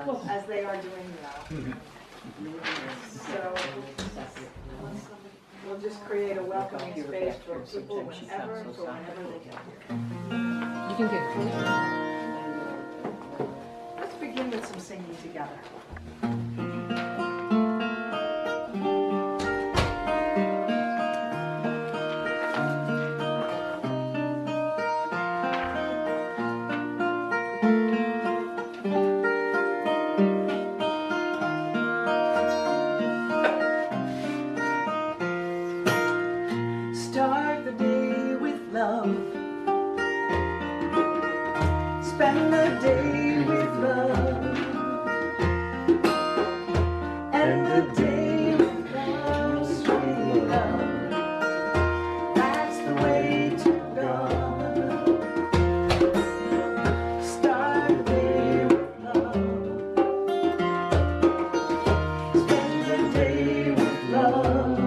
as they are doing now. So we'll just create a welcoming space for people whenever they get here. You can get closer. Let's begin with some singing together. Start the day with love. Spend the day with love. And the day with love, sweet love. That's the way to go. Start the day with love.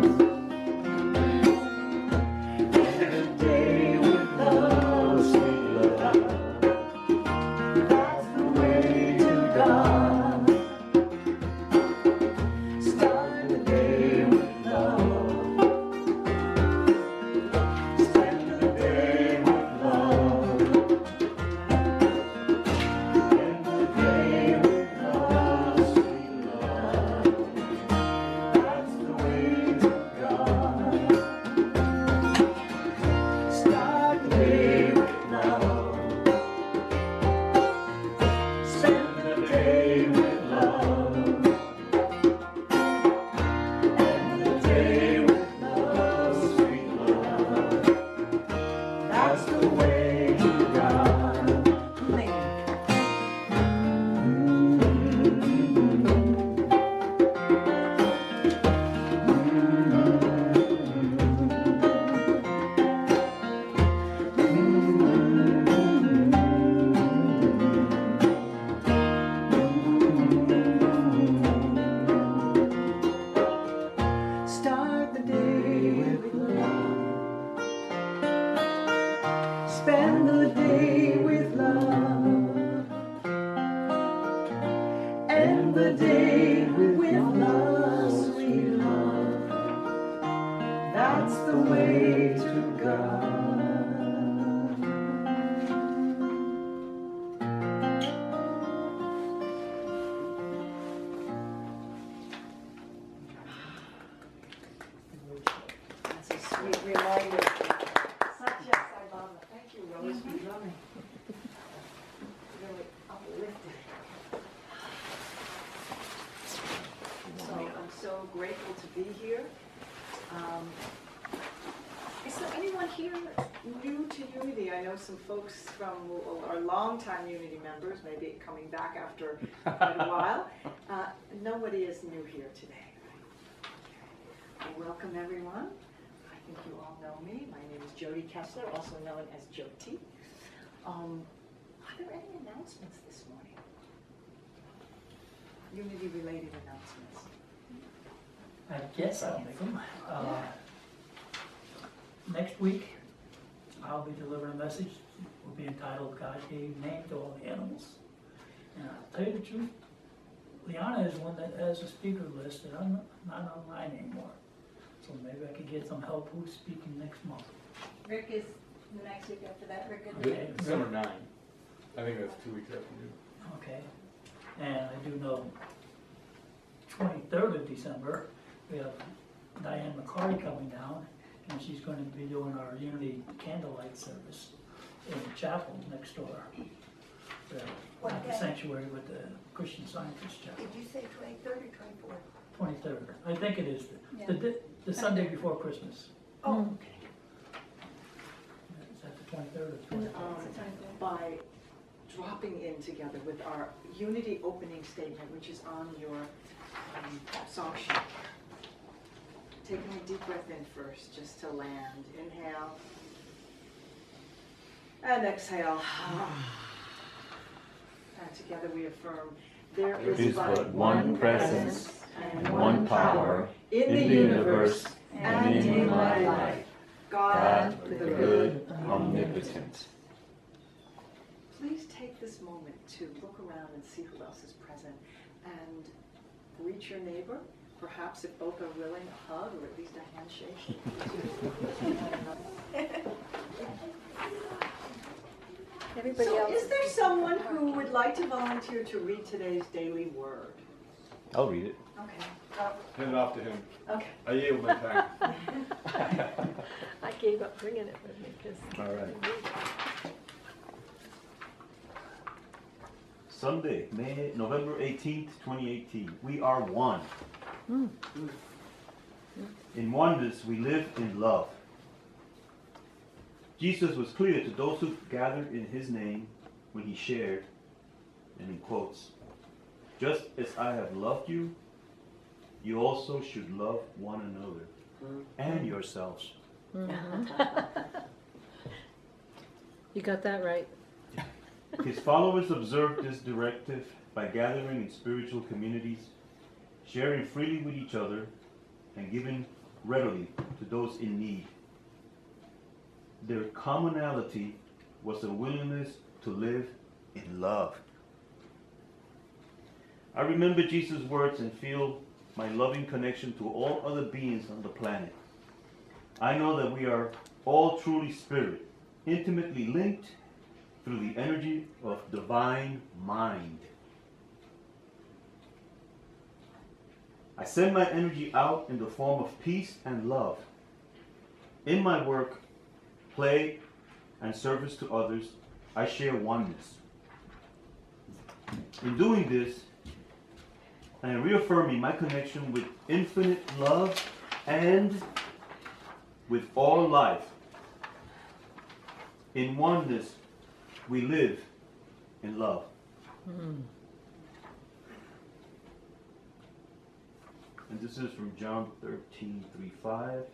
Spend the day with love. Spend the day with love. End the day with love, sweet love. That's the way to go. That's a sweet reminder. Rose for drumming. Really uplifted. So I'm so grateful to be here. Is there anyone here new to Unity? I know some folks from our longtime Unity members, maybe coming back after quite a while. Nobody is new here today. Well, welcome everyone. I think you all know me. My name is Jody Kessler, also known as Jyoti. Are there any announcements this morning? Unity-related announcements? I guess I'll make them. Next week, I'll be delivering a message. It will be entitled, God Gave Name to All the Animals. And I'll tell you the truth, Liana is one that has a speaker list that I'm not online anymore. So maybe I could get some help who's speaking next month. Rick is the next week after that. Rick is Okay. December 9. I think that's 2 weeks after you. Okay. And I do know 23rd of December, we have Diane McCarty coming down, and she's going to be doing our Unity candlelight service in the chapel next door. What At the day? sanctuary with the Christian Scientist Chapel. Did you say 23rd or 24th? 23rd. I think it is Yeah. the Sunday before Christmas. Oh, okay. Is that the 23rd or 24th? By dropping in together with our Unity opening statement, which is on your song sheet. Taking a deep breath in first, just to land. Inhale. And exhale. And together we affirm, there is but one presence and one power in the universe and in my life. God, the good, omnipotent. please take this moment to look around and see who else is present and greet your neighbor. Perhaps if both are willing, a hug or at least a handshake. Everybody So else. is there someone who would like to volunteer to read today's daily word? I'll read it. Okay. Hand it off to him. Okay. I yield my time. I gave up bringing it with me because. All right. Sunday, November 18th, 2018. We are one. In oneness, we live in love. Jesus was clear to those who gathered in his name when he shared, and in quotes, just as I have loved you, you also should love one another and yourselves. You got that right. His followers observed this directive by gathering in spiritual communities, sharing freely with each other, and giving readily to those in need. Their commonality was a willingness to live in love. I remember Jesus' words and feel my loving connection to all other beings on the planet. I know that we are all truly spirit, intimately linked through the energy of divine mind. I send my energy out in the form of peace and love. In my work, play, and service to others, I share oneness. In doing this, I am reaffirming my connection with infinite love and with all life. In oneness, we live in love. And this is from John 13:3-5.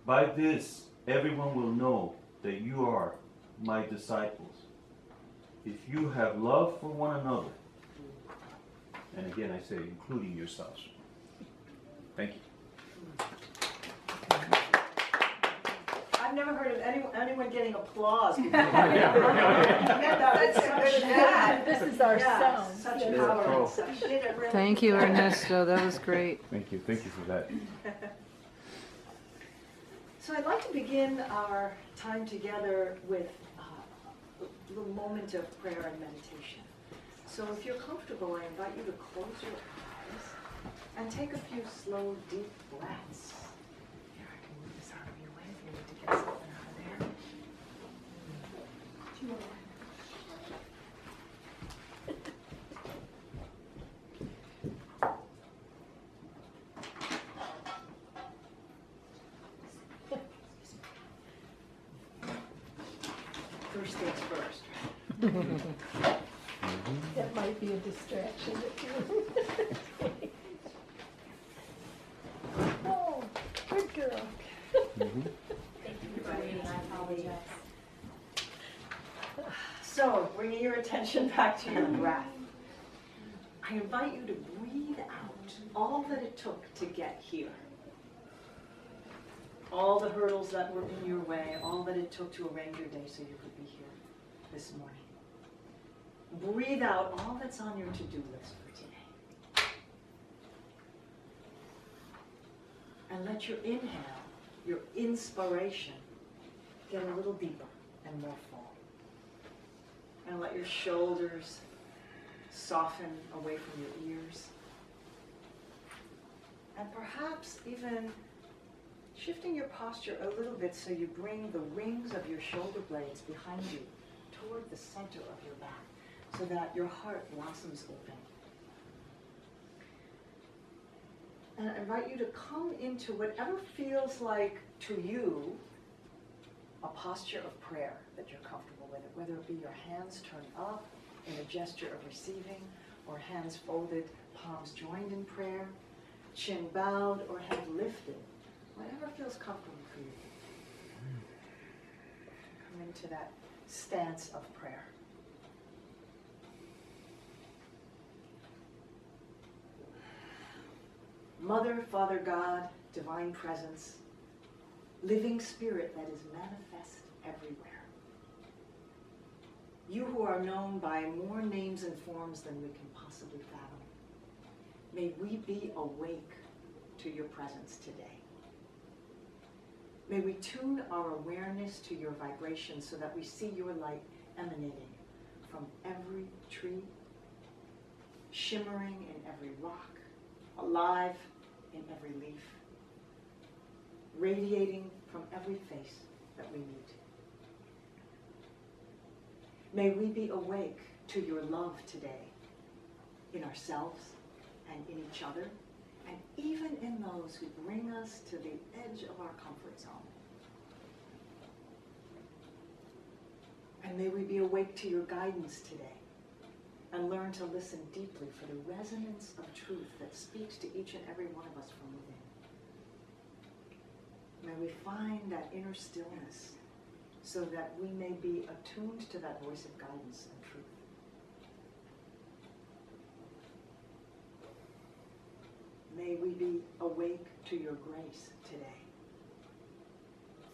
By this, everyone will know that you are my disciples, if you have love for one another. And again, I say, including yourselves. Thank you. I've never heard of anyone getting applause before. That's Such good as that. This is our Yeah, sound. such Yes. power Cool. and such. Did it really? Thank you, Ernesto. That was great. Thank you for that. So I'd like to begin our time together with a little moment of prayer and meditation. So if you're comfortable, I invite you to close your eyes and take a few slow, deep breaths. Here, I can move this out of your way if you need to get something out of there. First things first. That might be a distraction. Oh, good girl. Thank you for waiting. I apologize. So, bringing your attention back to your breath, I invite you to breathe out all that it took to get here. All the hurdles that were in your way, all that it took to arrange your day so you could be here this morning. Breathe out all that's on your to-do list for today. And let your inhale, your inspiration, get a little deeper and more full. And let your shoulders soften away from your ears. And perhaps even shifting your posture a little bit so you bring the rings of your shoulder blades behind you toward the center of your back so that your heart blossoms open. And I invite you to come into whatever feels like to you a posture of prayer that you're comfortable with, whether it be your hands turned up in a gesture of receiving, or hands folded, palms joined in prayer, chin bowed or head lifted, whatever feels comfortable for you. Come into that stance of prayer. Mother, Father God, Divine Presence, living Spirit that is manifest everywhere. you who are known by more names and forms than we can possibly fathom. May we be awake to your presence today. May we tune our awareness to your vibration so that we see your light emanating from every tree, shimmering in every rock, alive in every leaf, radiating from every face that we meet. May we be awake to your love today, in ourselves and in each other, and even in those who bring us to the edge of our comfort zone. And may we be awake to your guidance today, and learn to listen deeply for the resonance of truth that speaks to each and every one of us from within. May we find that inner stillness so that we may be attuned to that voice of guidance and truth. May we be awake to your grace today.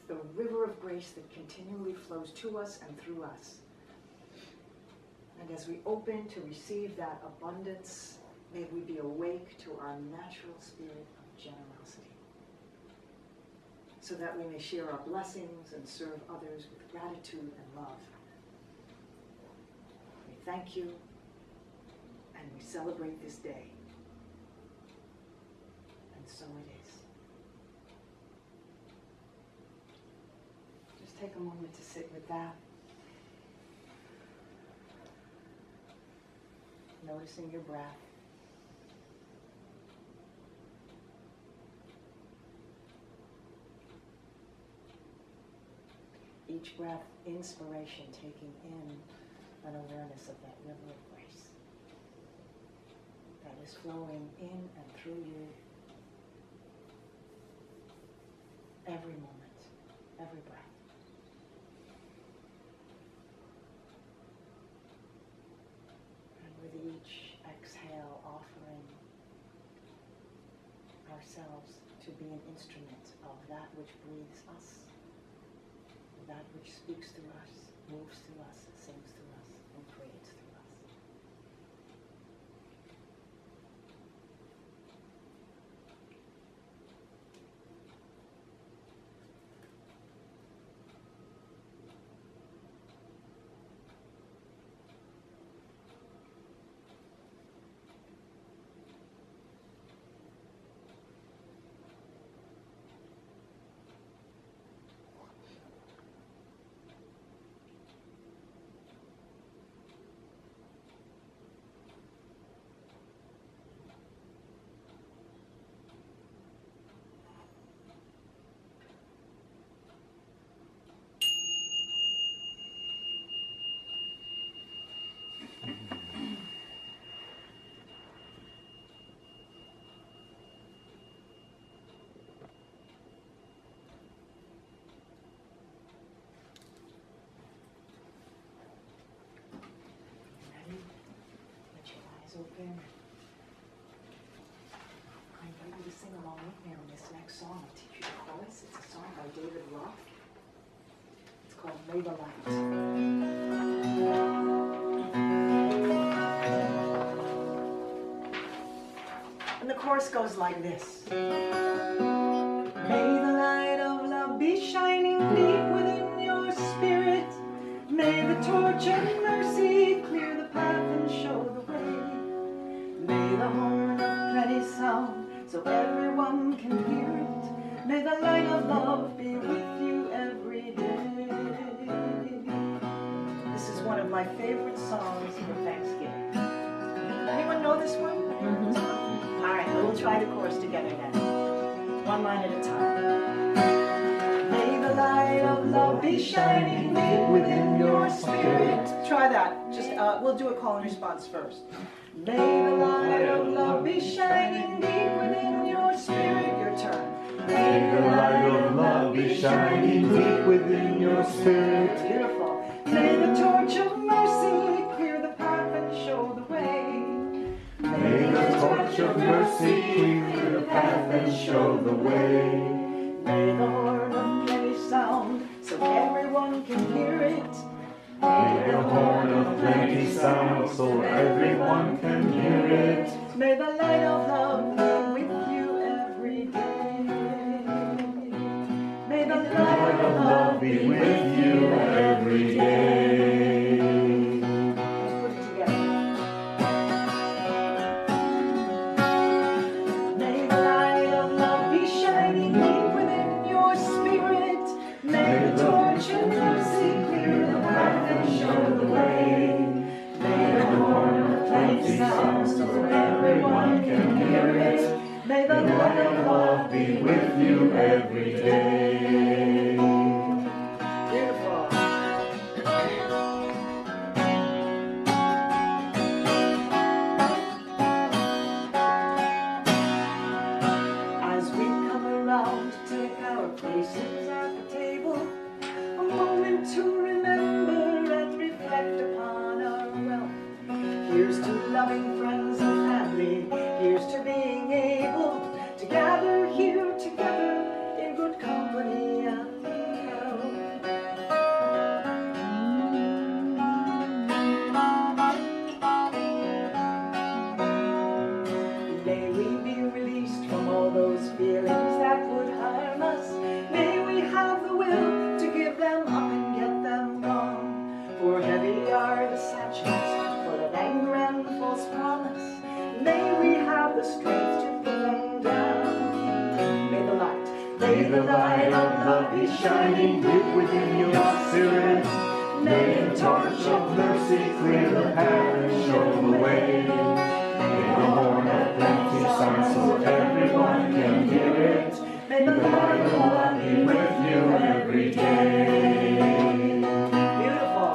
The river of grace that continually flows to us and through us. And as we open to receive that abundance, may we be awake to our natural spirit of generosity, so that we may share our blessings and serve others with gratitude and love. We thank you, and we celebrate this day. And so it is. Just take a moment to sit with that. Noticing your breath. Each breath, inspiration, taking in an awareness of that river of grace that is flowing in and through you every moment, every breath. And with each exhale, offering ourselves to be an instrument of that which breathes us, that which speaks through us, moves through us, sings through us, and creates through us. Open. I invite you to sing along with me on this next song. I'll teach you the chorus. It's a song by David Roth. It's called May the Light. And the chorus goes like this. May the light of love be shining deep within your spirit. May the torch of mercy clear the path and show the way. May the horn of plenty sound so everyone can hear it. May the light of love be with you every day. This is one of my favorite songs for Thanksgiving. Anyone know this one? Mm-hmm. All right, we'll try the chorus together then. One line at a time. May the light of love be shining deep within your spirit. Try that. Just we'll do a call and response first. May the light of love be shining deep within your spirit. Your turn. May the light of love be shining deep within your spirit. Beautiful. May the torch of mercy clear the path and show the way. May the torch of mercy clear the path and show the way. May the horn of plenty sound so everyone can hear it. May the horn of plenty sound so everyone can hear it. May the light of love be with you every day. May the light of love Be with you every day. Let's put it together. May the light of love be shining deep within your spirit. May the torch of mercy clear the path and show the way. May the horn of plenty sound so everyone can hear it. May the light of love Be with you every day. beautiful. As we come around to take our places at the table, a moment to remember and reflect upon our wealth. Here's to loving friends and family. Here's to being able to gather here together in good company and health. May we be released from all those feelings that would harm us. May we have the will to give them up and get them gone. For heavy are the satchels full of anger and false promise. May we have the strength to put them down. May the light of love be shining deep within your spirit. May the torch of mercy clear the path and show the way. May the horn of plenty sound so everyone can hear it. May the light of love be with you every day. Beautiful.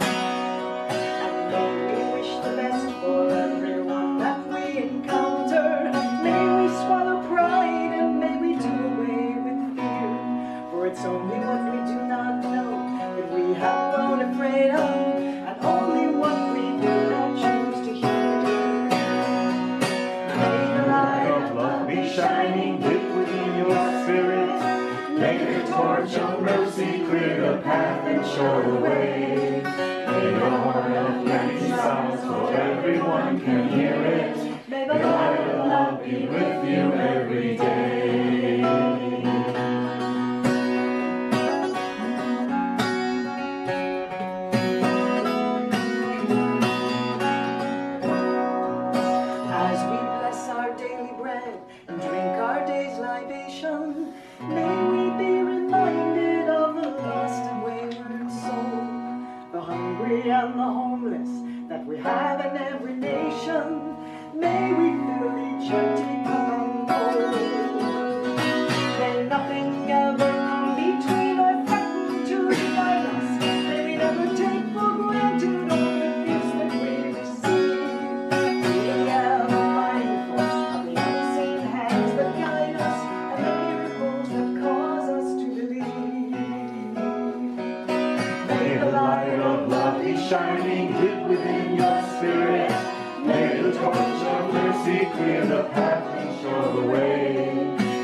And may we wish the best for everyone that we encounter. May we swallow pride and may we do away with fear. For it's only what we do not know that we have grown afraid of, and only what we do not choose to hear. May the light of love be shining deep within your spirit. May the torch of mercy clear the path and show the way. May the horn of plenty sound so everyone can hear it. May the light of love be with you every day. As we bless our daily bread and drink our day's libation, may we be reminded of the lost and wayward soul, the hungry and the homeless that we have in every nation. May we fill each empty cup and bowl. May nothing ever come between or threaten to divide us. May we never take for granted all the gifts that we receive. We are mindful of the unseen hands that guide us and the miracles that cause us to believe. May the light of love be shining deep within your spirit. May the torch of mercy clear the path and show the way.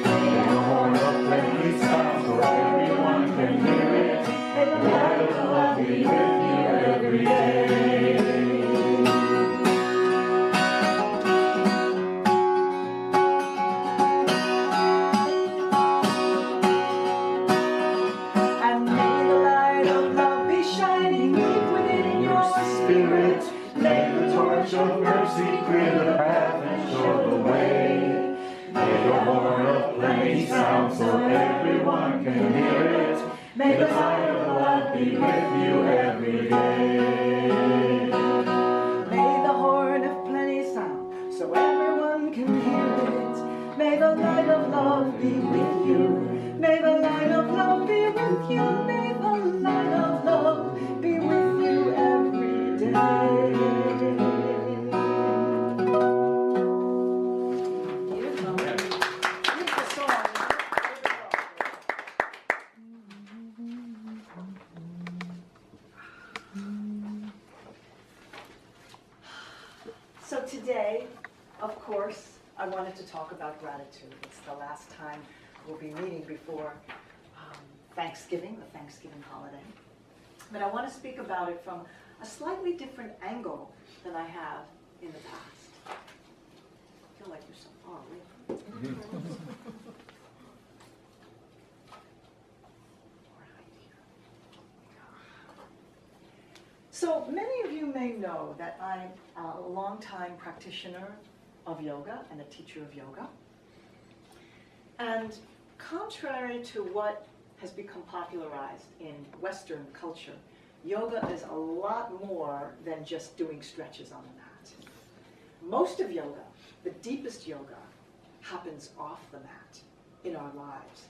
May the horn of plenty sound so everyone can hear it. May the light of love be with you every day. And may the light of love be shining deep within your spirit. May the torch of mercy clear the path and show the way. May the horn of plenty sound so everyone can hear it. May the light of love be with you every day. May the horn of plenty sound so everyone can hear it. May the light of love be with you. May the light of love be with you. May the light of love be with you every day. Beautiful. Beautiful song. So today, of course, I wanted to talk about gratitude. It's the last time we'll be meeting before Thanksgiving, the Thanksgiving holiday. But I want to speak about it from a slightly different angle than I have in the past. I feel like you're so far away from me. So many of you may know that I'm a longtime practitioner of yoga and a teacher of yoga. And contrary to what has become popularized in Western culture, yoga is a lot more than just doing stretches on the mat. Most of yoga, the deepest yoga, happens off the mat in our lives.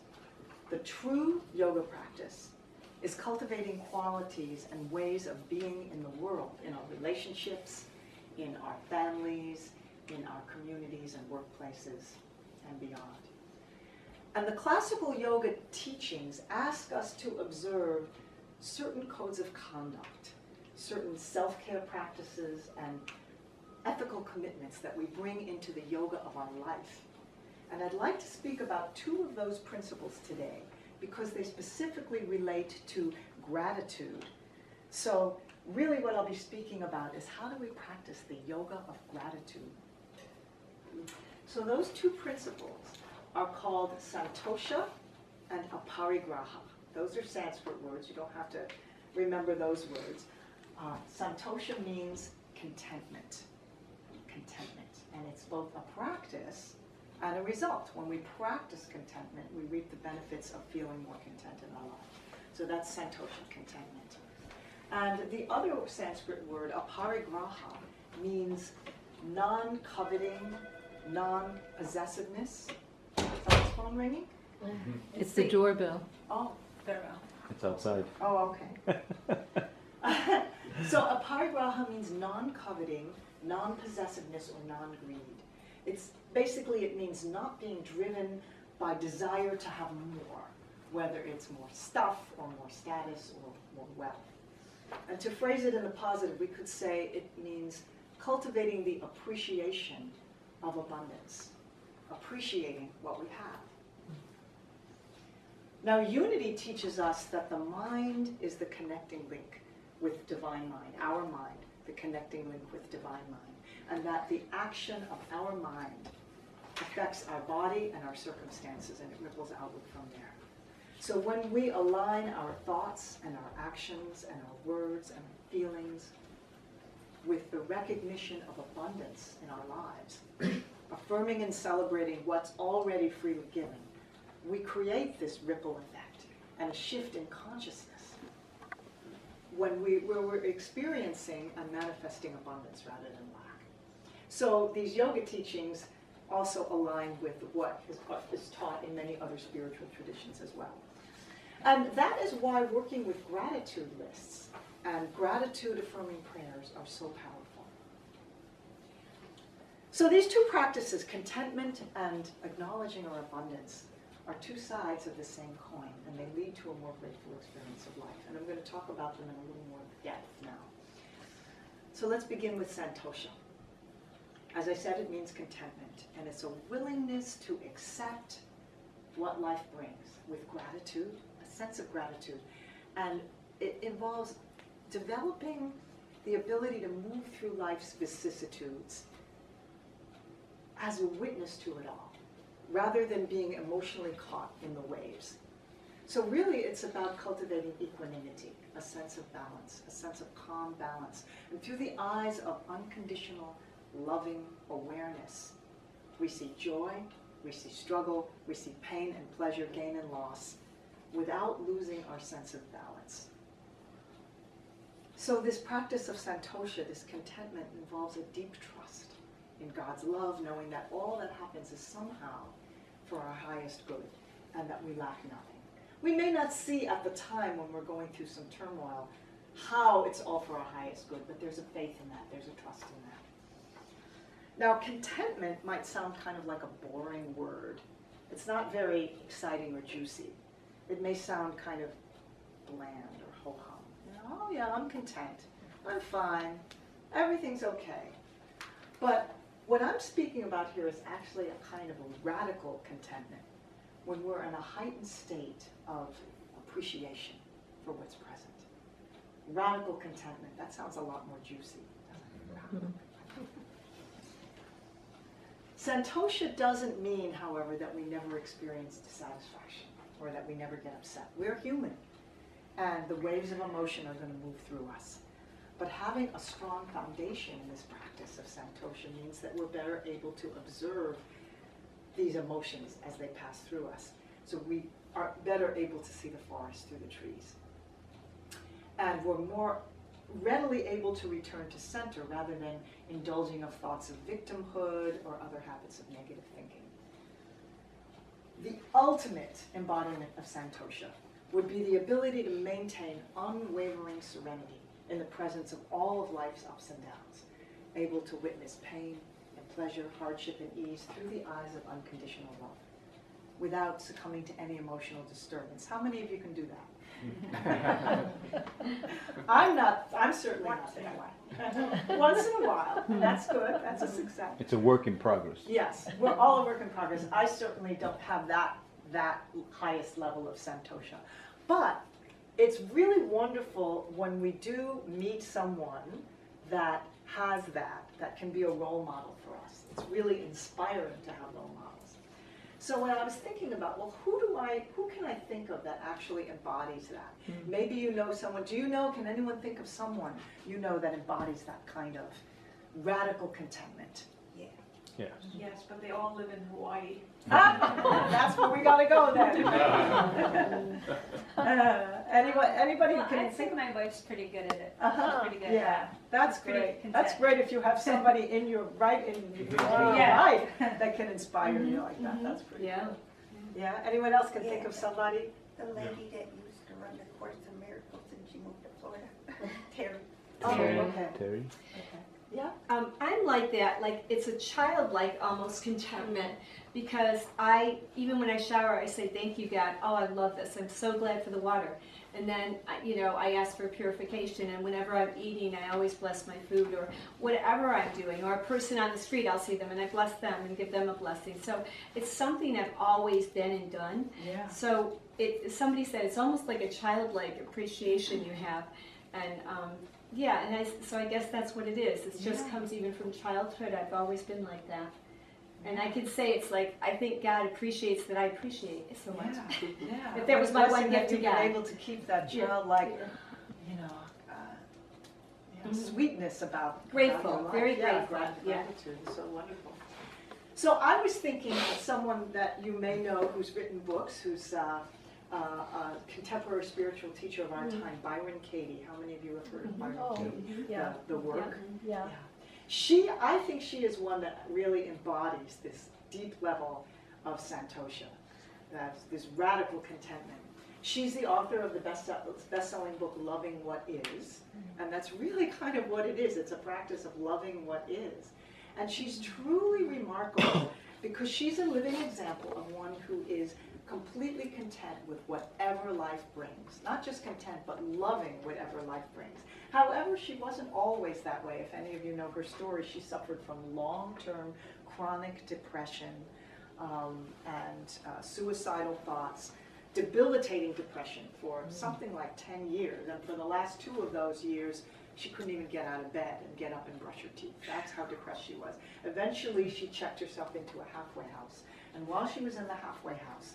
The true yoga practice is cultivating qualities and ways of being in the world, in our relationships, in our families, in our communities and workplaces, and beyond. And the classical yoga teachings ask us to observe certain codes of conduct, certain self-care practices and ethical commitments that we bring into the yoga of our life. And I'd like to speak about two of those principles today because they specifically relate to gratitude. So really what I'll be speaking about is how do we practice the yoga of gratitude? So those two principles are called santosha and aparigraha. Those are Sanskrit words. You don't have to remember those words. Santosha means contentment. Contentment. And it's both a practice and a result. When we practice contentment, we reap the benefits of feeling more content in our life. So that's santosha, contentment. And the other Sanskrit word, aparigraha, means non-coveting, non-possessiveness. Is that phone ringing? It's the doorbell. Oh, there. It's outside. Oh, okay. So aparigraha means non-coveting, non-possessiveness, or non-greed. It's basically, it means not being driven by desire to have more, whether it's more stuff or more status or more wealth. And to phrase it in the positive, we could say it means cultivating the appreciation of abundance, appreciating what we have. Now, unity teaches us that the mind is the connecting link with divine mind, our mind, the connecting link with divine mind, and that the action of our mind affects our body and our circumstances, and it ripples outward from there. So when we align our thoughts and our actions and our words and our feelings with the recognition of abundance in our lives, affirming and celebrating what's already freely given, we create this ripple effect and a shift in consciousness where we're experiencing and manifesting abundance rather than lack. So these yoga teachings also align with what is taught in many other spiritual traditions as well. And that is why working with gratitude lists and gratitude affirming prayers are so powerful. So these two practices, contentment and acknowledging our abundance, are two sides of the same coin, and they lead to a more grateful experience of life. And I'm going to talk about them in a little more depth now. So let's begin with santosha. As I said, it means contentment, and it's a willingness to accept what life brings with gratitude, a sense of gratitude. And it involves developing the ability to move through life's vicissitudes as a witness to it all, rather than being emotionally caught in the waves. So really it's about cultivating equanimity, a sense of balance, a sense of calm balance. And through the eyes of unconditional, loving awareness, we see joy, we see struggle, we see pain and pleasure, gain and loss, without losing our sense of balance. So this practice of santosha, this contentment, involves a deep trust in God's love, knowing that all that happens is somehow for our highest good, and that we lack nothing. We may not see at the time when we're going through some turmoil how it's all for our highest good, but there's a faith in that, there's a trust in that. Now, contentment might sound kind of like a boring word. It's not very exciting or juicy. It may sound kind of bland or ho-hum. You know, oh yeah, I'm content, I'm fine, everything's okay. But What I'm speaking about here is actually a kind of a radical contentment when we're in a heightened state of appreciation for what's present. Radical contentment, that sounds a lot more juicy, doesn't it? Santosha doesn't mean, however, that we never experience dissatisfaction or that we never get upset. We're human, and the waves of emotion are going to move through us. But having a strong foundation in this practice of Santosha means that we're better able to observe these emotions as they pass through us. So we are better able to see the forest through the trees. And we're more readily able to return to center rather than indulging of thoughts of victimhood or other habits of negative thinking. The ultimate embodiment of Santosha would be the ability to maintain unwavering serenity in the presence of all of life's ups and downs, able to witness pain and pleasure, hardship and ease through the eyes of unconditional love, without succumbing to any emotional disturbance. How many of you can do that? I'm certainly not there. Once in a while, and that's good, that's a success. It's a work in progress. Yes, we're all a work in progress. I certainly don't have that highest level of Santosha. But it's really wonderful when we do meet someone that has that can be a role model for us. It's really inspiring to have role models. So when I was thinking about, well, who can I think of that actually embodies that? Mm-hmm. Maybe you know someone. Can anyone think of someone you know that embodies that kind of radical contentment? Yeah. Yes. Yes, but they all live in Hawaii. That's where we gotta go then. Anybody who Well, can I'd say my wife's pretty good at it. Uh-huh. She's pretty good Yeah, at that. that's Pretty great. content. That's great if you have somebody in your Yeah. life that can inspire you like that. That's pretty Yeah. cool. Yeah. Anyone else can think of somebody? The lady that used to run the Course in Miracles and she moved to Florida, Terry. Oh, Terry. okay. Terry? Yeah. I'm like that, like it's a childlike almost contentment because even when I shower, I say, thank you, God. Oh, I love this. I'm so glad for the water. And then, I ask for purification, and whenever I'm eating, I always bless my food or whatever I'm doing. Or a person on the street, I'll see them and I bless them and give them a blessing. So it's something I've always been and done. Yeah. So somebody said it's almost like a childlike appreciation you have. And so I guess that's what it is. It just comes even from childhood. I've always been like that. And I could say it's like, I think God appreciates that I appreciate it so much. Yeah. If that was my one gift to you've been God. able to keep that childlike, sweetness about Grateful, your life. very Yeah, grateful, yeah. gratitude is so wonderful. So I was thinking of someone that you may know who's written books, who's a contemporary spiritual teacher of our time, Byron Katie. How many of you have heard of Byron Katie? Yeah. The work. Yeah. I think she is one that really embodies this deep level of Santosha, this radical contentment. She's the author of the best-selling book, Loving What Is, and that's really kind of what it is. It's a practice of loving what is. And she's truly remarkable because she's a living example of one who is completely content with whatever life brings. Not just content, but loving whatever life brings. However, she wasn't always that way. If any of you know her story, she suffered from long-term chronic depression and suicidal thoughts, debilitating depression for something like 10 years. And for the last 2 of those years, she couldn't even get out of bed and get up and brush her teeth. That's how depressed she was. Eventually, she checked herself into a halfway house. And while she was in the halfway house,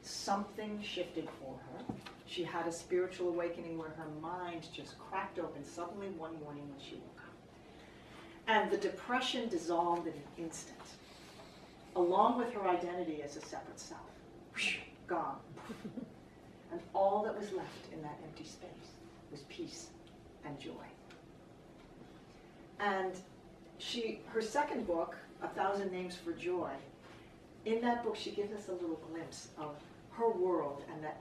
something shifted for her. She had a spiritual awakening where her mind just cracked open suddenly one morning when she woke up. And the depression dissolved in an instant, along with her identity as a separate self. Gone. And all that was left in that empty space was peace and joy. And her second book, 1,000 Names for Joy, in that book she gives us a little glimpse of her world and that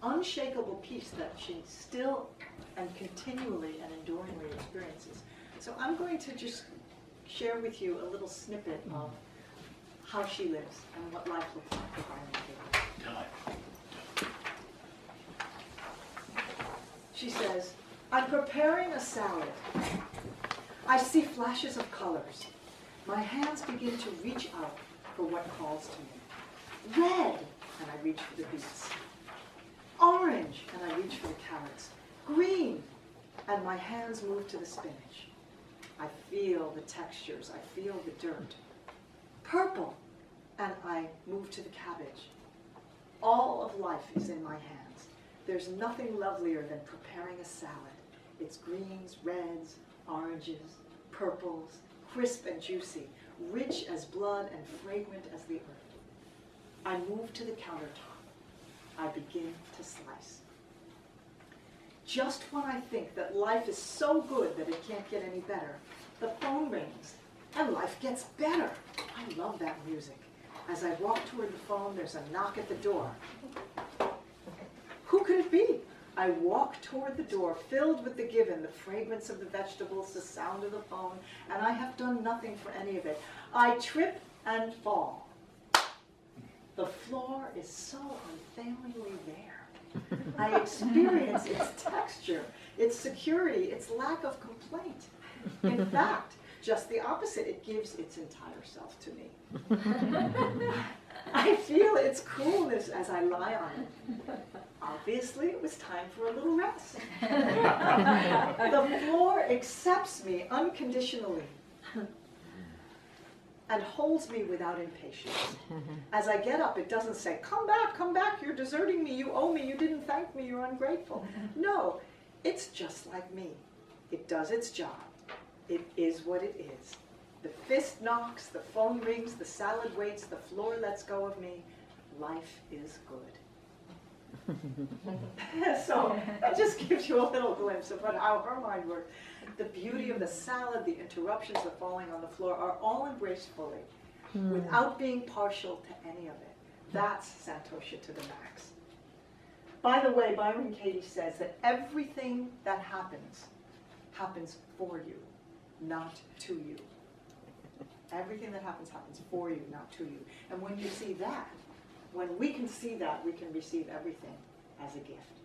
unshakable peace that she still and continually and enduringly experiences. So I'm going to just share with you a little snippet of how she lives and what life looks like for Byron Katie. She says, I'm preparing a salad. I see flashes of colors. My hands begin to reach out for what calls to me. Red, and I reach for the beets. Orange, and I reach for the carrots. Green, and my hands move to the spinach. I feel the textures, I feel the dirt. Purple, and I move to the cabbage. All of life is in my hands. There's nothing lovelier than preparing a salad. It's greens, reds, oranges, purples, crisp and juicy, rich as blood and fragrant as the earth. I move to the countertop. I begin to slice. Just when I think that life is so good that it can't get any better, the phone rings and life gets better. I love that music. As I walk toward the phone, there's a knock at the door. Who could it be? I walk toward the door, filled with the given, the fragrance of the vegetables, the sound of the phone, and I have done nothing for any of it. I trip and fall. The floor is so unfailingly there. I experience its texture, its security, its lack of complaint. In fact, just the opposite, it gives its entire self to me. I feel its coolness as I lie on it. Obviously, it was time for a little rest. The floor accepts me unconditionally and holds me without impatience. As I get up, it doesn't say, come back, you're deserting me, you owe me, you didn't thank me, you're ungrateful. No, it's just like me. It does its job. It is what it is. The fist knocks, the phone rings, the salad waits, the floor lets go of me. Life is good. So that just gives you a little glimpse of how her mind works. The beauty of the salad, the interruptions, the falling on the floor are all embraced fully without being partial to any of it. That's Santosha to the max. By the way, Byron Katie says that everything that happens for you, not to you. Everything that happens for you, not to you. And when you see that, when we can see that, we can receive everything as a gift.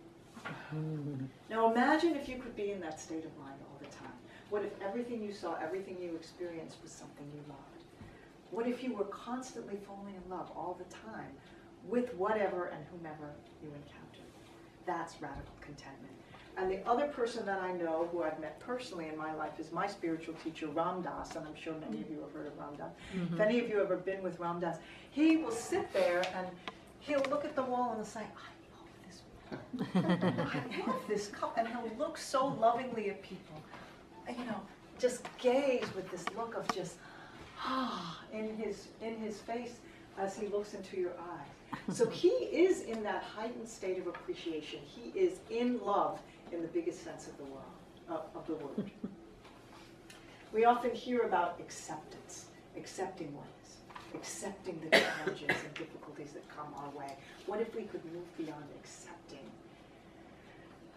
Now imagine if you could be in that state of mind all the time. What if everything you saw, everything you experienced was something you loved? What if you were constantly falling in love all the time with whatever and whomever you encountered? That's radical contentment. And the other person that I know who I've met personally in my life is my spiritual teacher, Ram Dass, and I'm sure many of you have heard of Ram Dass. If any of you have ever been with Ram Dass, he will sit there and he'll look at the wall and say, I love this wall. I love this cup. And he'll look so lovingly at people, you know, just gaze with this look of just, in his face as he looks into your eyes. So he is in that heightened state of appreciation. He is in love in the biggest sense of the word. We often hear about acceptance, accepting what is, accepting the challenges and difficulties that come our way. What if we could move beyond accepting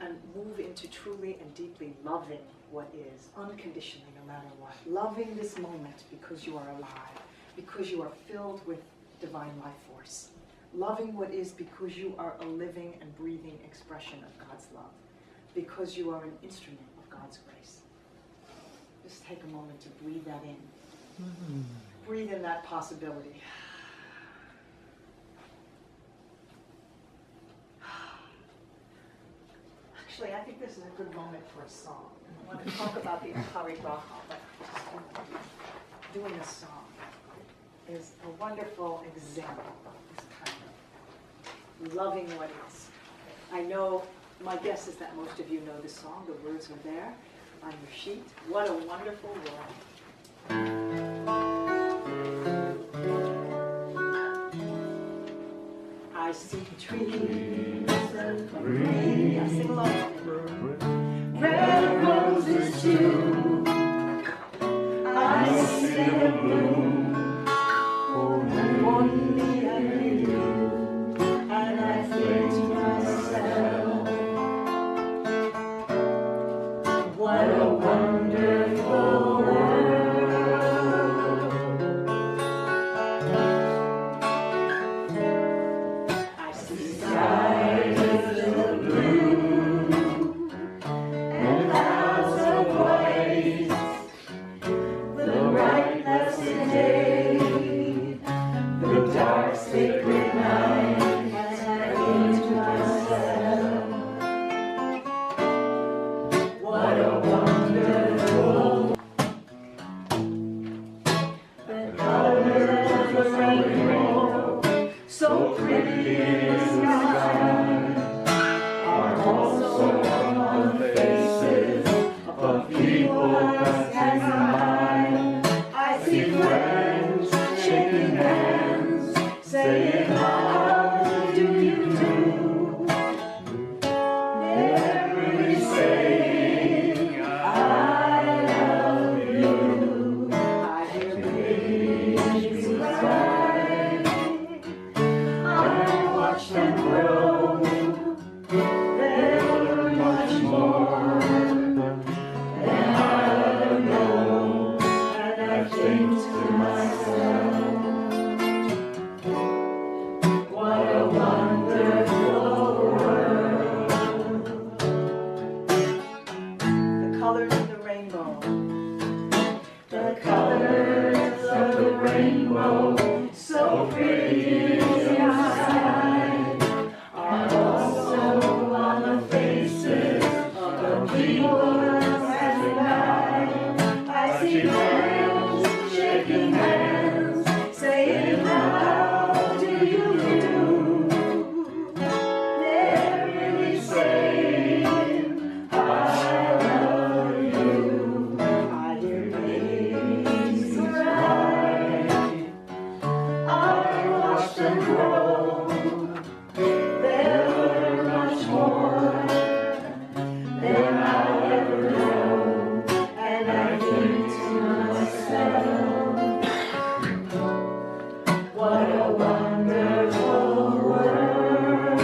and move into truly and deeply loving what is, unconditionally, no matter what. Loving this moment because you are alive, because you are filled with divine life force. Loving what is because you are a living and breathing expression of God's love, because you are an instrument of God's grace. Just take a moment to breathe that in. Breathe in that possibility. Actually, I think this is a good moment for a song. I want to talk about the Aparigraha, but just doing a song is a wonderful example of this kind of loving what is. I know, my guess is that most of you know this song. The words are there on your sheet. What a wonderful world. I see trees of green. Yeah, sing along. Red roses too. I see them bloom. For me and you. And I think to myself, what a wonderful world. I see skies of blue and clouds of white, the bright blessed the rainbow, so pretty in the sky, are also on the faces of people passing by. I see friends shaking hands, saying, how do you do? They're really saying, I love you. I hear babies cry. I watch them grow. They learn much more than I ever know. And I think to myself, what a wonderful world. The colors of the rainbow. The colors of the rainbow, so pretty in the sky, are also on the faces of people passing by. I see friends shaking hands, saying, how do you do? They're really saying, I love you. I hear babies cry. I watch them grow. They'll learn much more than I ever know. And I think to myself, what a wonderful world.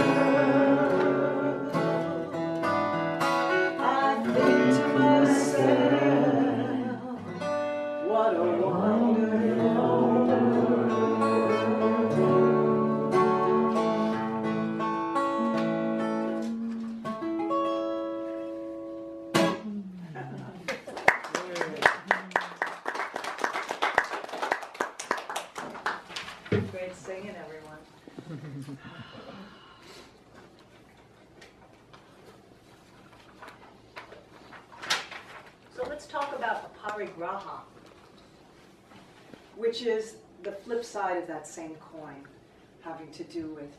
I think to myself, what a wonderful world. Great singing, everyone. So let's talk about aparigraha, which is the flip side of that same coin, having to do with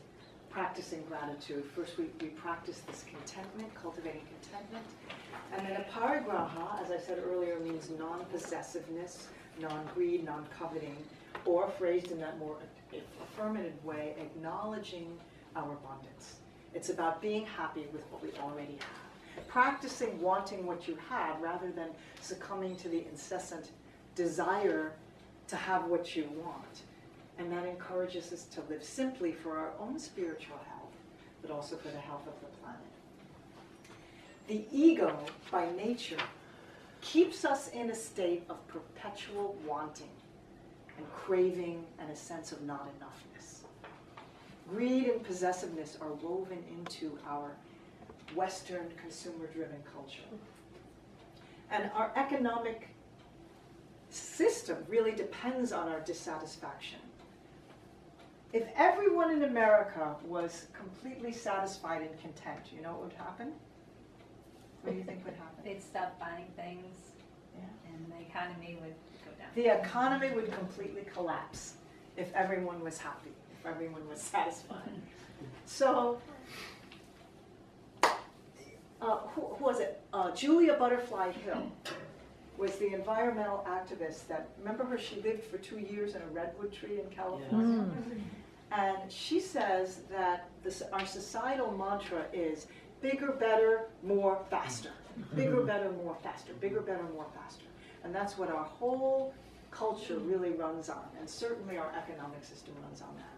practicing gratitude. First, we practice this contentment, cultivating contentment. And then aparigraha, as I said earlier, means non-possessiveness, non-greed, non-coveting, or phrased in that more affirmative way, acknowledging our abundance. It's about being happy with what we already have. Practicing wanting what you have rather than succumbing to the incessant desire to have what you want. And that encourages us to live simply for our own spiritual health, but also for the health of the planet. The ego, by nature, keeps us in a state of perpetual wanting and craving and a sense of not enoughness. Greed and possessiveness are woven into our Western consumer-driven culture. And our economic system really depends on our dissatisfaction. If everyone in America was completely satisfied and content, you know what would happen? What do you think would happen? They'd stop buying things, Yeah. and the economy would go down. The economy would completely collapse if everyone was happy, if everyone was satisfied. So, who was it? Julia Butterfly Hill was the environmental activist that, remember her, she lived for 2 years in a redwood tree in California? And she says that our societal mantra is bigger, better, more, faster. Bigger, better, more, faster. Bigger, better, more, faster. And that's what our whole culture really runs on, and certainly our economic system runs on that.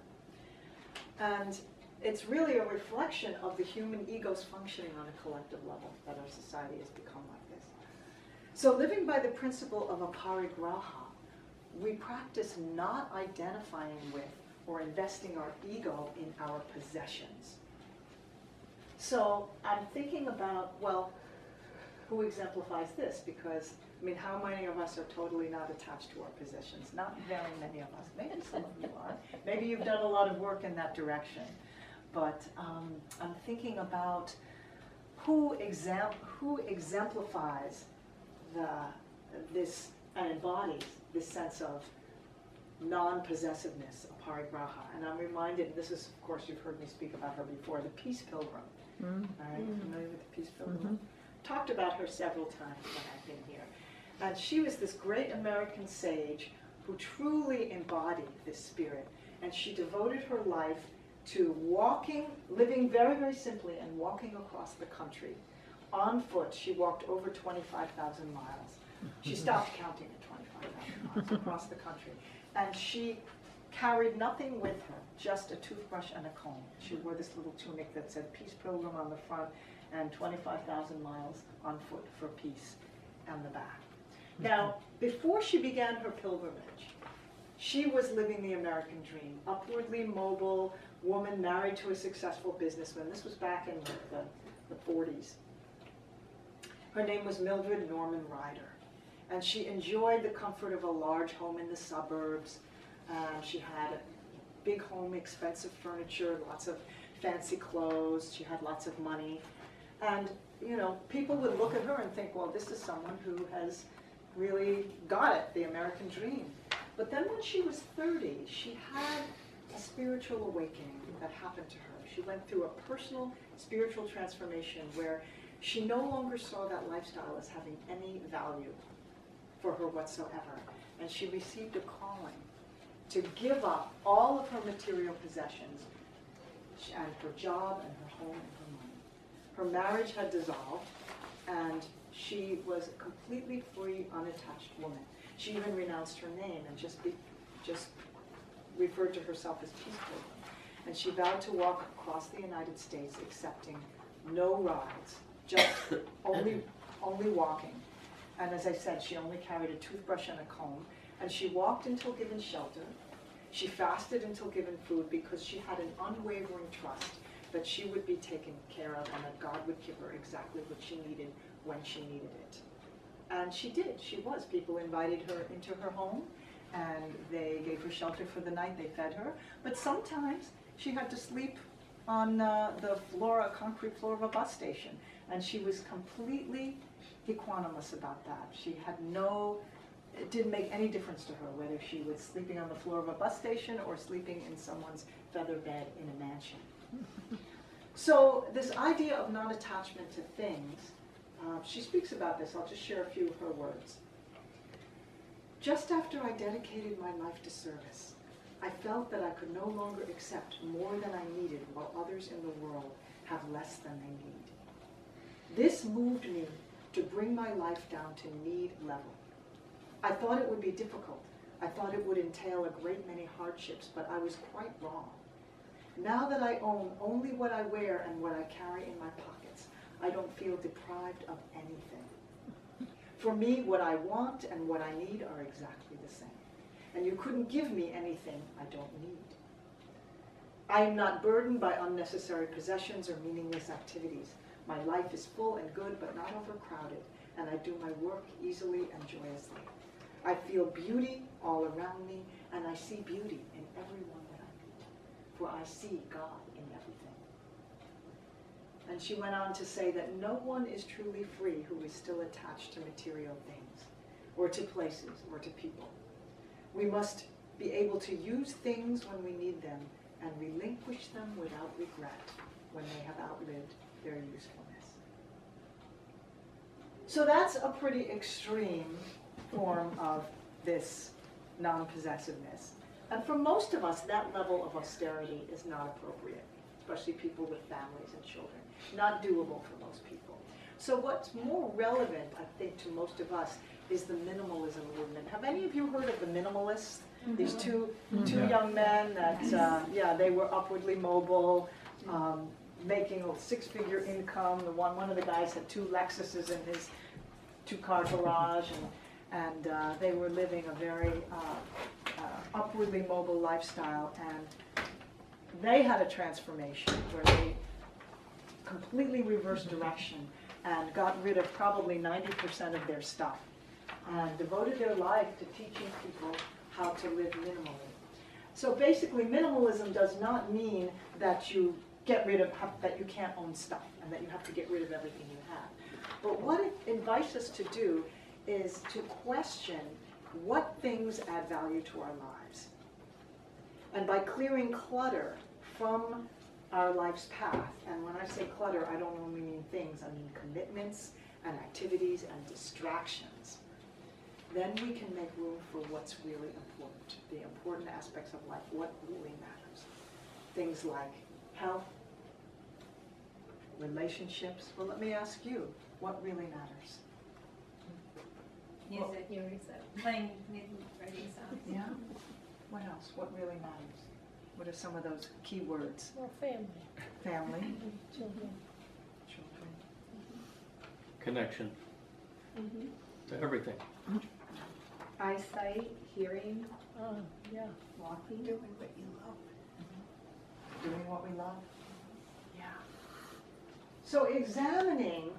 And it's really a reflection of the human ego's functioning on a collective level that our society has become like this. So living by the principle of aparigraha, we practice not identifying with or investing our ego in our possessions. So I'm thinking about, well, who exemplifies this? Because, I mean, how many of us are totally not attached to our possessions? Not very many of us. Maybe some of you are. Maybe you've done a lot of work in that direction. But I'm thinking about who exemplifies this and embodies this sense of non-possessiveness, aparigraha. And I'm reminded, and this is, of course, you've heard me speak about her before, the Peace Pilgrim. All right, familiar with the Peace Pilgrim? Talked about her several times when I've been here. And she was this great American sage who truly embodied this spirit. And she devoted her life to walking, living very, very simply, and walking across the country. On foot, she walked over 25,000 miles. She stopped counting at 25,000 miles across the country. And she carried nothing with her, just a toothbrush and a comb. She wore this little tunic that said Peace Pilgrim on the front and 25,000 miles on foot for peace on the back. Now, before she began her pilgrimage, she was living the American dream, upwardly mobile woman married to a successful businessman. This was back in the 40s. Her name was Mildred Norman Ryder, and she enjoyed the comfort of a large home in the suburbs. She had a big home, expensive furniture, lots of fancy clothes. She had lots of money. And, you know, people would look at her and think, well, this is someone who has really got it, the American dream. But then when she was 30, she had a spiritual awakening that happened to her. She went through a personal spiritual transformation where she no longer saw that lifestyle as having any value for her whatsoever. And she received a calling to give up all of her material possessions and her job and her home and her money. Her marriage had dissolved, and she was a completely free, unattached woman. She even renounced her name and just referred to herself as Peace Pilgrim. And she vowed to walk across the United States accepting no rides, just only walking. And as I said, she only carried a toothbrush and a comb. And she walked until given shelter. She fasted until given food because she had an unwavering trust that she would be taken care of and that God would give her exactly what she needed when she needed it. And she did. She was. People invited her into her home, and they gave her shelter for the night. They fed her. But sometimes she had to sleep on the floor, a concrete floor of a bus station. And she was completely equanimous about that. She had it didn't make any difference to her whether she was sleeping on the floor of a bus station or sleeping in someone's feather bed in a mansion. So this idea of non-attachment to things, she speaks about this. I'll just share a few of her words. Just after I dedicated my life to service, I felt that I could no longer accept more than I needed while others in the world have less than they need. This moved me to bring my life down to need level. I thought it would be difficult. I thought it would entail a great many hardships, but I was quite wrong. Now that I own only what I wear and what I carry in my pockets, I don't feel deprived of anything. For me, what I want and what I need are exactly the same. And you couldn't give me anything I don't need. I am not burdened by unnecessary possessions or meaningless activities. My life is full and good, but not overcrowded, and I do my work easily and joyously. I feel beauty all around me, and I see beauty in everyone that I meet, for I see God in everything. And she went on to say that no one is truly free who is still attached to material things, or to places, or to people. We must be able to use things when we need them, and relinquish them without regret when they have outlived their usefulness. So that's a pretty extreme form of this non-possessiveness. And for most of us, that level of austerity is not appropriate, especially people with families and children. Not doable for most people. So what's more relevant, I think, to most of us is the minimalism movement. Have any of you heard of the minimalists? These two young men that, they were upwardly mobile, making a six-figure income. One of the guys had 2 Lexuses in his 2-car garage, and they were living a very upwardly mobile lifestyle. And they had a transformation where they completely reversed direction and got rid of probably 90% of their stuff and devoted their life to teaching people how to live minimally. So basically, minimalism does not mean that you get rid of, that you can't own stuff and that you have to get rid of everything you have. But what it invites us to do is to question what things add value to our lives. And by clearing clutter from our life's path, and when I say clutter, I don't only mean things, I mean commitments and activities and distractions, then we can make room for what's really important, the important aspects of life, what really matters. Things like health, relationships. Well, let me ask you, what really matters? Music, You already said. playing music, writing songs. Yeah? What else? What really matters? What are some of those key words? Well, family, Family, children. children. Connection to everything. Eyesight, hearing, Yeah. walking. Doing what you love. Doing what we love. Yeah. So examining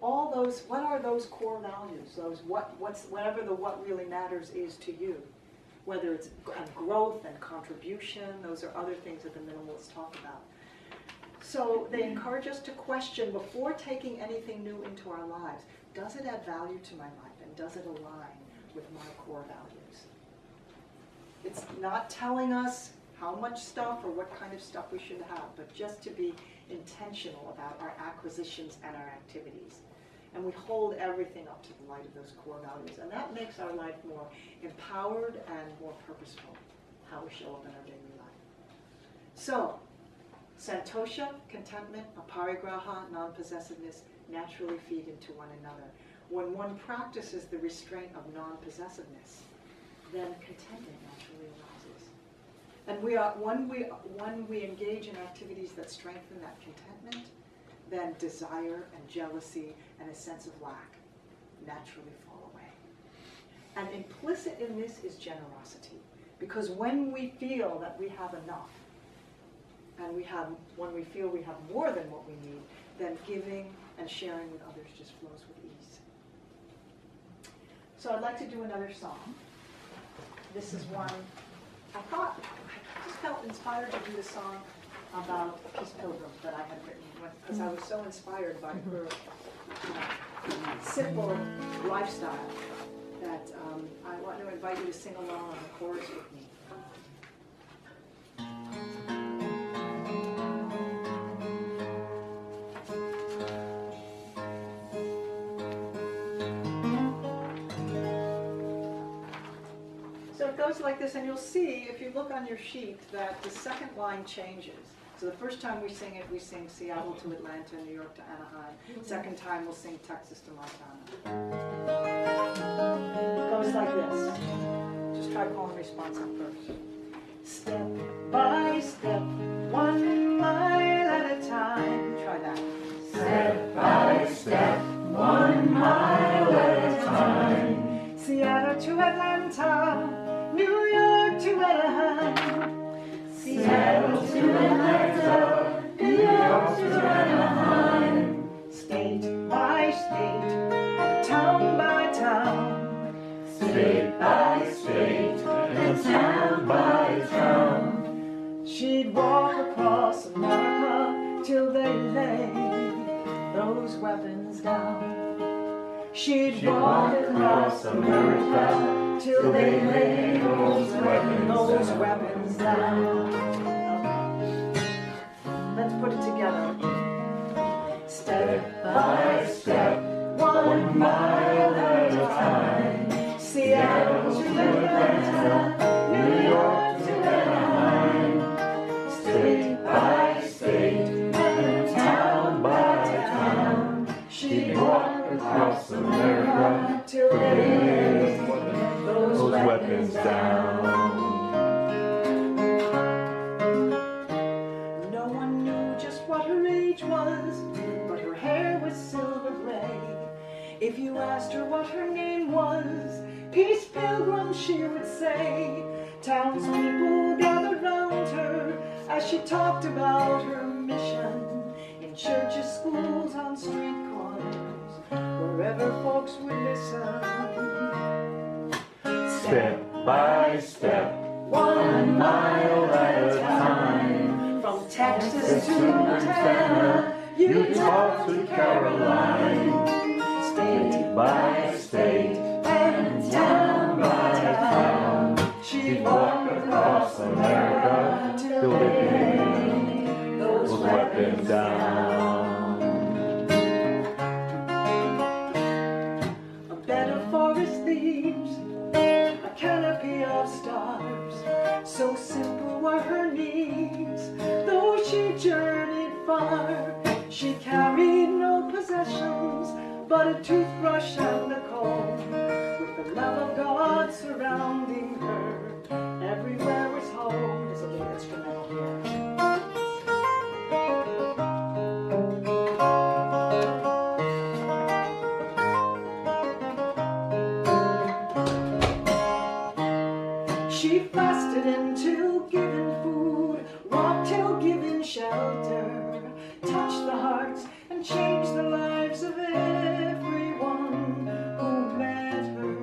all those, what are those core values? Those whatever the what really matters is to you. Whether it's growth and contribution, those are other things that the minimalists talk about. So they encourage us to question before taking anything new into our lives, does it add value to my life and does it align with my core values? It's not telling us how much stuff or what kind of stuff we should have, but just to be intentional about our acquisitions and our activities. And we hold everything up to the light of those core values. And that makes our life more empowered and more purposeful, how we show up in our daily life. So, santosha, contentment, aparigraha, non-possessiveness, naturally feed into one another. When one practices the restraint of non-possessiveness, then contentment naturally arises. And when we engage in activities that strengthen that contentment, then desire and jealousy and a sense of lack naturally fall away. And implicit in this is generosity. Because when we feel that we have enough, and when we feel we have more than what we need, then giving and sharing with others just flows with ease. So I'd like to do another song. This is one, I just felt inspired to do the song about Peace Pilgrim that I had written, because I was so inspired by her simple lifestyle that I want to invite you to sing along on the chorus with me. So it goes like this, and you'll see, if you look on your sheet, that the second line changes. So the first time we sing it, we sing Seattle to Atlanta, New York to Anaheim. Second time, we'll sing Texas to Montana. It goes like this. Just try call and response at first. Step by step, 1 mile at a time. Try that. Step by step, 1 mile at a time. Seattle to Atlanta, New York to Anaheim. Seattle to Atlanta, New York to Anaheim. State by state, town by town. State by state, and town by town. She'd walk across America till they lay those weapons down. She'd walk across America till they lay those weapons down. Let's put it together. Step by step, 1 mile at a time. Seattle to Atlanta, New York to Anaheim. State by state, and town by town. She'd walk across America till they lay those weapons down. No one knew just what her age was, but her hair was silver gray. If you asked her what her name was, Peace Pilgrim she would say. Townspeople gathered round her as she talked about her mission. In churches, schools, on street corners, wherever folks would listen. Step by step, 1 mile at a time. From Texas to Montana, Utah to Caroline. State by state, and town by America till they bring those weapons down. A bed of forest leaves, a canopy of stars. So simple were her needs, though she journeyed far. She carried no possessions, but a toothbrush and a comb. With the love of God surrounding her, everywhere was home. There's a little instrumental here. She fasted until given food, walked till given shelter, touched the hearts and changed the lives of everyone who met her.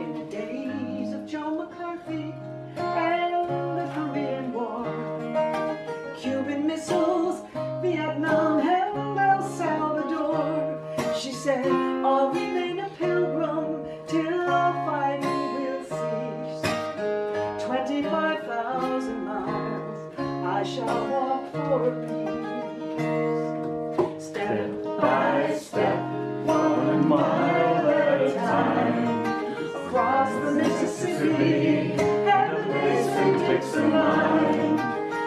In the days of Joe McCarthy and the Korean War, Cuban missiles, Vietnam, and El Salvador, she said, I'll remain a pilgrim till all fighting will cease. 25,000 miles I shall walk for peace. Step by step, 1 mile at a time, across the Mississippi and the Mason-Dixon line,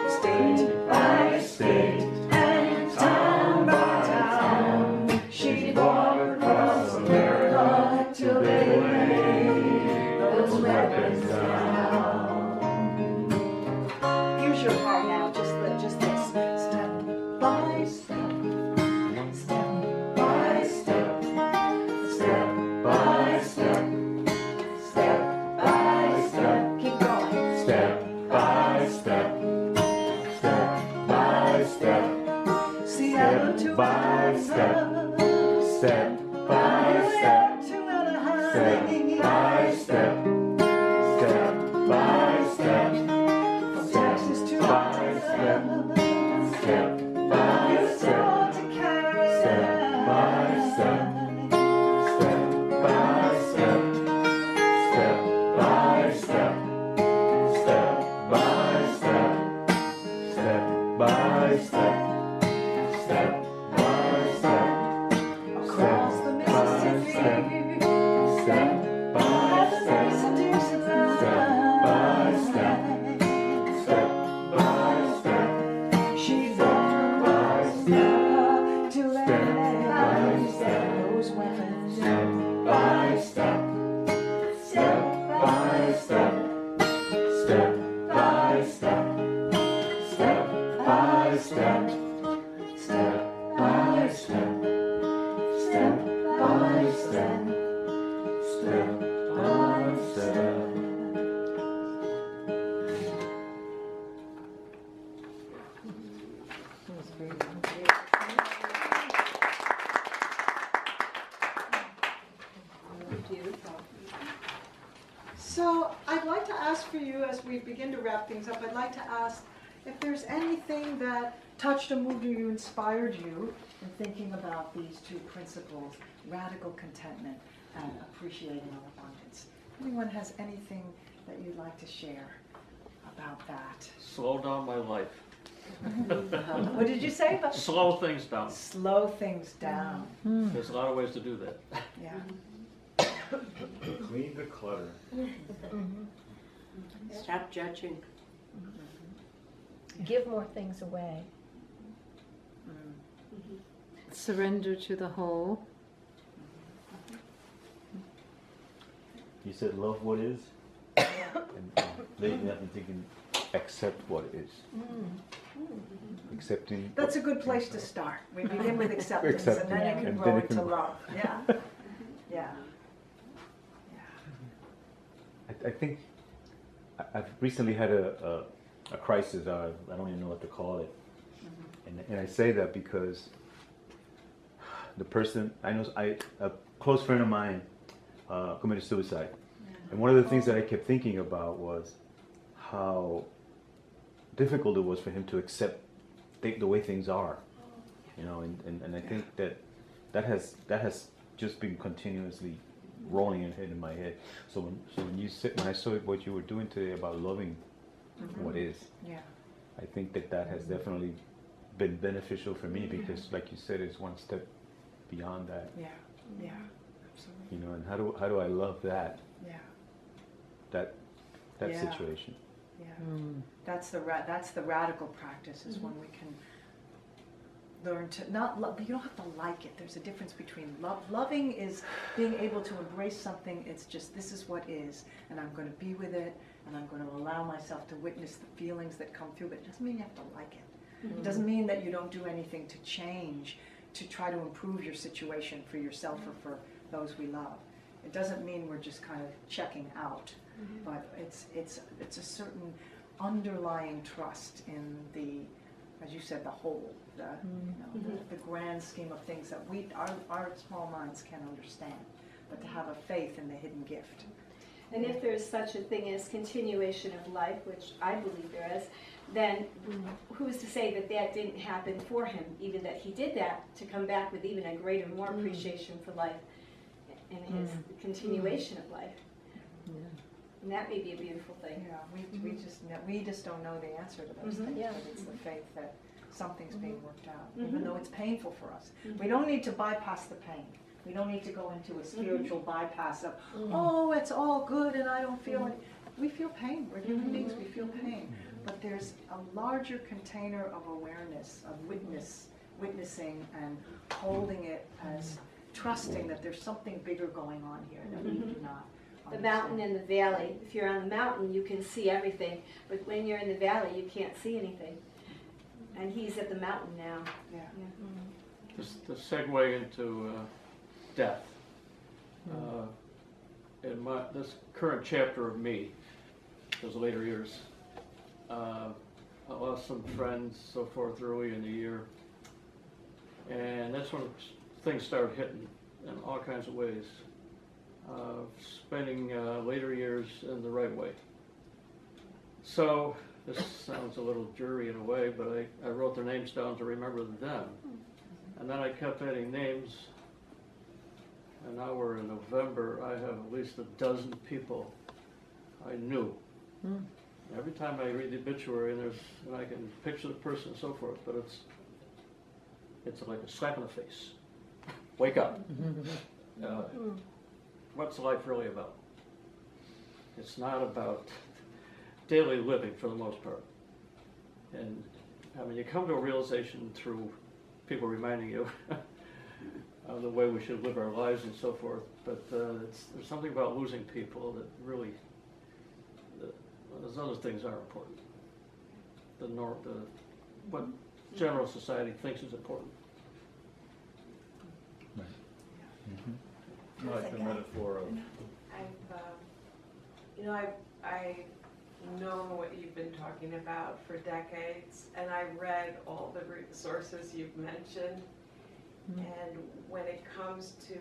state by state and town by town, she'd walk across America till they lay those weapons down. Here's your part now, just this. Step by step, step by step, step by step, step by step. Keep going. Step by step, step by step, Seattle to step by step, Atlanta, step by step, to Anaheim, step by step, step by step, from Texas to by step, Montana, step by step, to Carolina, step by step, step by step, step by step, step by step, step by step, step by step, across the Mississippi, step by and the step, Mason-Dixon step by step, line. step by step, She walked across America till they by lay step, those weapons step by step, step by step, step by step, step by step, step by step, step by step, step by step. So I'd like to ask for you, as we begin to wrap things up, I'd like to ask if there's anything that touched or moved you, inspired you in thinking about these two principles, radical contentment and appreciating our abundance. Anyone has anything that you'd like to share about that? Slow down my life. What did you say about Slow things down. slow things down? There's a lot of ways to do that. Yeah. Clean the clutter. Stop judging. Give more things away. Surrender to the whole. You said love what is, and lately I've been thinking accept what is. Accepting. That's a good place to start. We begin with acceptance, Accepting, and then you can and grow then you into can- love. Yeah. Yeah. I think I've recently had a crisis. I don't even know what to call it, and I say that because the person I know, a close friend of mine, committed suicide, and one of the things that I kept thinking about was how difficult it was for him to accept the way things are, you know, and I think that has just been continuously rolling in my head. So when I saw what you were doing today about loving what is, Yeah. I think that has definitely been beneficial for me because, like you said, it's one step beyond that. Yeah. Yeah. Absolutely. You know, and how do I love that Yeah. that Yeah. situation? Yeah. Mm. That's the radical practice is when we can learn to not love. You don't have to like it. There's a difference between loving is being able to embrace something. It's just, this is what is, and I'm going to be with it, and I'm going to allow myself to witness the feelings that come through. But it doesn't mean you have to like it. It doesn't mean that you don't do anything to change, to try to improve your situation for yourself or for those we love. It doesn't mean we're just kind of checking out, but it's a certain underlying trust in the, as you said, the whole, the grand scheme of things that our small minds can understand, but to have a faith in the hidden gift. And if there is such a thing as continuation of life, which I believe there is, then who's to say that that didn't happen for him, even that he did that to come back with even a greater, more appreciation for life and his continuation of life. Yeah. And that may be a beautiful thing. Yeah, we just don't know the answer to those things, Yeah. but it's the faith that something's being worked out, even though it's painful for us. We don't need to bypass the pain. We don't need to go into a spiritual bypass of, oh, it's all good and I don't feel any. We feel pain. We're human beings. We feel pain. But there's a larger container of awareness, of witnessing and holding it as trusting that there's something bigger going on here that we do not The understand. mountain and the valley. If you're on the mountain, you can see everything. But when you're in the valley, you can't see anything. And he's at the mountain now. Yeah. The segue into death. In this current chapter of me, those later years, I lost some friends, so forth, early in the year. And that's when things started hitting in all kinds of ways. Spending later years in the right way. So, this sounds a little dreary in a way, but I wrote their names down to remember them. And then I kept adding names. And now we're in November, I have at least a dozen people I knew. Every time I read the obituary and I can picture the person and so forth, but it's like a slap in the face. Wake up. What's life really about? It's not about daily living for the most part. And I mean, you come to a realization through people reminding you of the way we should live our lives and so forth, but there's something about losing people that really, those other things are important. What general society thinks is important. Right. I like the metaphor of I've known what you've been talking about for decades, and I read all the sources you've mentioned. And when it comes to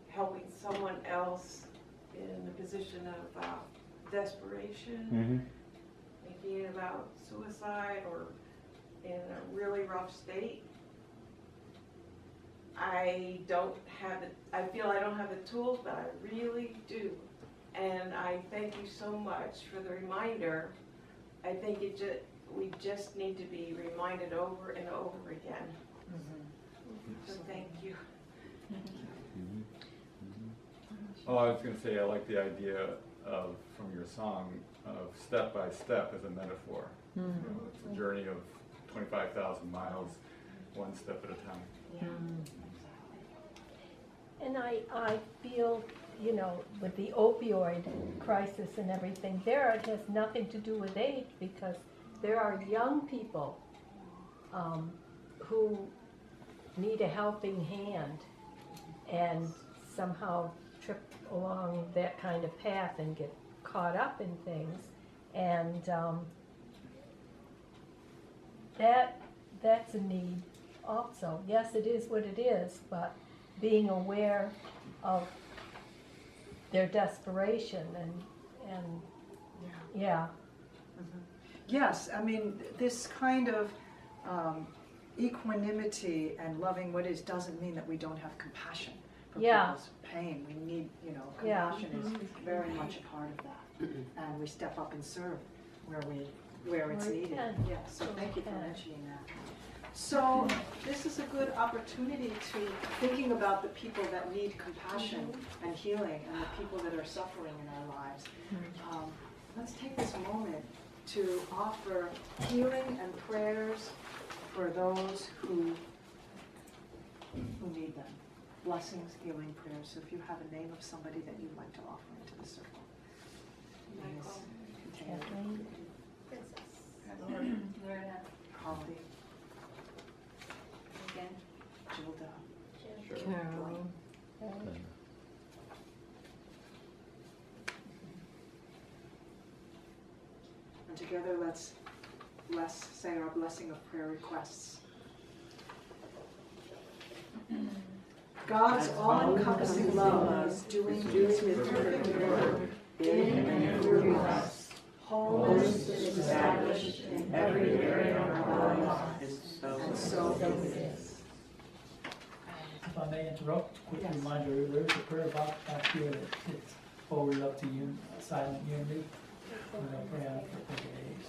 helping someone else in a position of desperation, thinking about suicide or in a really rough state, I feel I don't have the tools, but I really do. And I thank you so much for the reminder. I think we just need to be reminded over and over again. So thank you. Oh, I was going to say, I like the idea of, from your song, of step by step as a metaphor. You know, it's a journey of 25,000 miles, one step at a time. And I feel, with the opioid crisis and everything, it has nothing to do with age, because there are young people who need a helping hand and somehow trip along that kind of path and get caught up in things. And that's a need also. Yes, it is what it is, but being aware of their desperation and yeah. Yes, I mean, this kind of equanimity and loving what is doesn't mean that we don't have compassion for Yeah. people's pain. We need, Yeah. compassion is very much a part of that. And we step up and serve where it's Where we needed. can. Yeah, so Where we thank you for can. mentioning that. So this is a good opportunity to thinking about the people that need compassion and healing and the people that are suffering in our lives. Let's take this moment to offer healing and prayers for those who need them. Blessings, healing prayers. So if you have a name of somebody that you'd like to offer into the circle. Michael. Kathleen. Lorna. Holly, Again. Gilda, Sure. Carol. and together let's say our blessing of prayer requests. God's all-encompassing love is doing His perfect work in and through us. Wholeness is established in every area of our lives, and so it is. If I may interrupt, quick reminder, there's a prayer box back here that it's forwarded up to you, silent unity. We're going to pray on it for 30 days.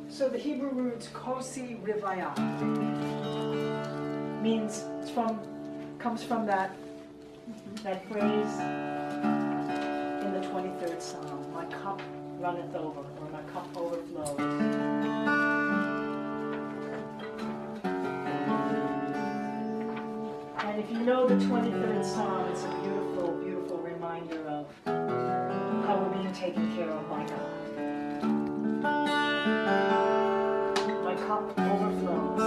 So the Hebrew roots kosi rivaya means comes from that phrase in the 23rd Psalm, my cup runneth over, or my cup overflows. And if you know the 23rd Psalm, it's a beautiful, beautiful reminder of how we're being taken care of by God. My cup overflows.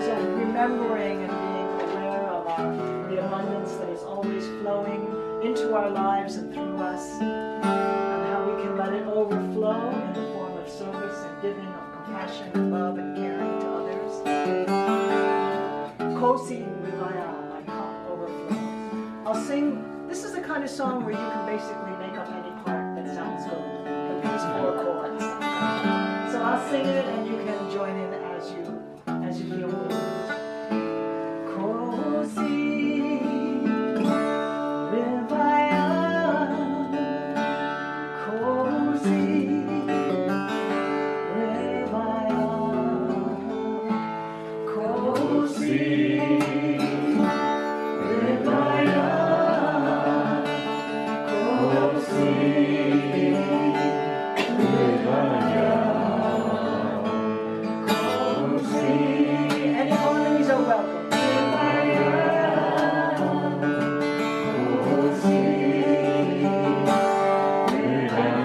So remembering and being aware of the abundance that is always flowing into our lives and through us, and how we can let it overflow in the form of service and giving of compassion and love and caring to others. Kosi Rivaya, my cup overflows. I'll sing, this is the kind of song where you can basically make up any part that sounds good. These 4 chords. So I'll sing it and you can join in as you feel moved. Kosi Rivaya, Kosi Rivaya, Kosi Rivaya, any harmonies are welcome. Rivaya.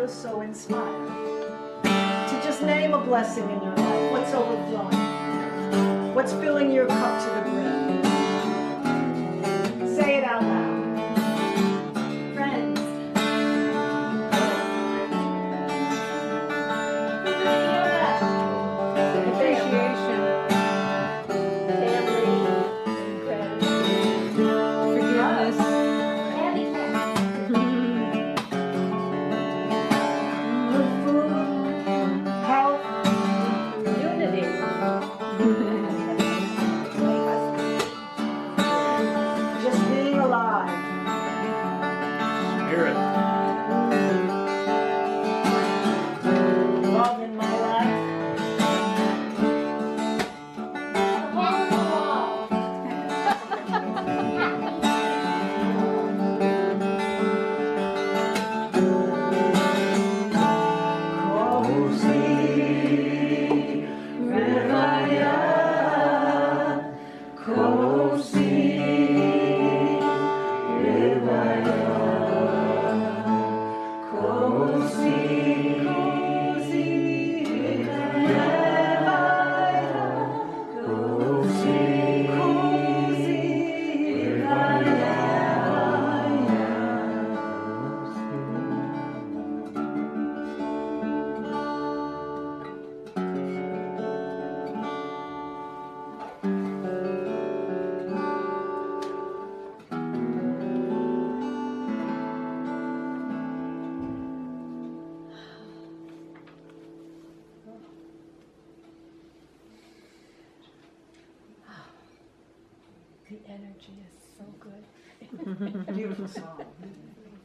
feel so inspired to just name a blessing in your life. What's overflowing? What's filling your cup to the brim? Say it out loud. Friends. Appreciation. Family, gratitude, Forgiveness. Good food, health, unity. just being alive. Spirit. Love in my life. The energy is so good. Beautiful song.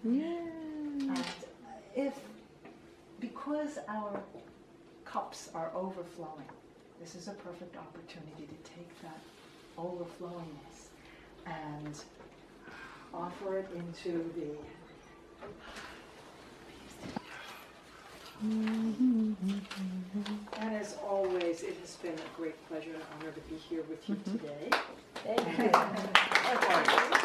Yeah. And because our cups are overflowing, this is a perfect opportunity to take that overflowingness and offer it into the and as always, it has been a great pleasure and honor to be here with you today. Thank you. And